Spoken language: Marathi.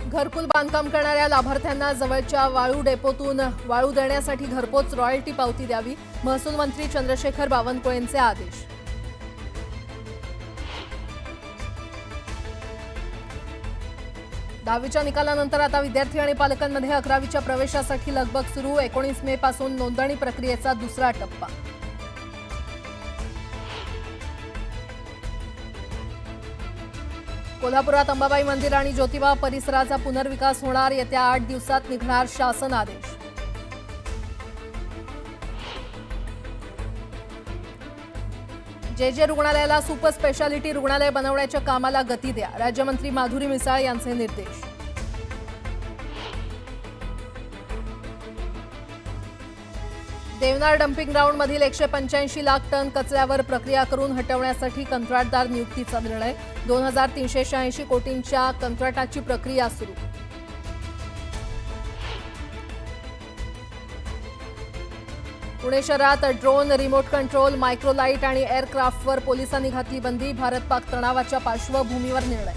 घरकुल बांधकाम करणाऱ्या लाभार्थ्यांना जवळच्या वाळू डेपोतून वाळू देण्यासाठी घरपोच रॉयल्टी पावती द्यावी, महसूल मंत्री चंद्रशेखर बावनकुळेंचे आदेश. दहावीच्या निकालानंतर आता विद्यार्थी आणि पालकांमध्ये 11वीच्या प्रवेशासाठी लगबग सुरू. 19 मे पासून नोंदणी प्रक्रियेचा दुसरा टप्पा. कोल्हापुरात अंबाबाई मंदिर आणि ज्योतिबा परिसराचा पुनर्विकास होणार. येत्या 8 दिवसात निघणार शासन आदेश. जे रुग्णालयाला सुपर स्पेशालिटी रुग्णालय बनवण्याच्या कामाला गती द्या, राज्यमंत्री माधुरी मिसाळ यांचे निर्देश. देवनार डम्पिंग ग्राउंडमधील 185 लाख टन कचऱ्यावर प्रक्रिया करून हटवण्यासाठी कंत्राटदार नियुक्तीचा निर्णय. 2386 कोटींच्या कंत्राटाची प्रक्रिया सुरू. पुणे शहरात ड्रोन, रिमोट कंट्रोल, मायक्रोलाइट आणि एअरक्राफ्टवर पोलिसांनी घातली बंदी. भारत पाक तणावाच्या पार्श्वभूमीवर निर्णय.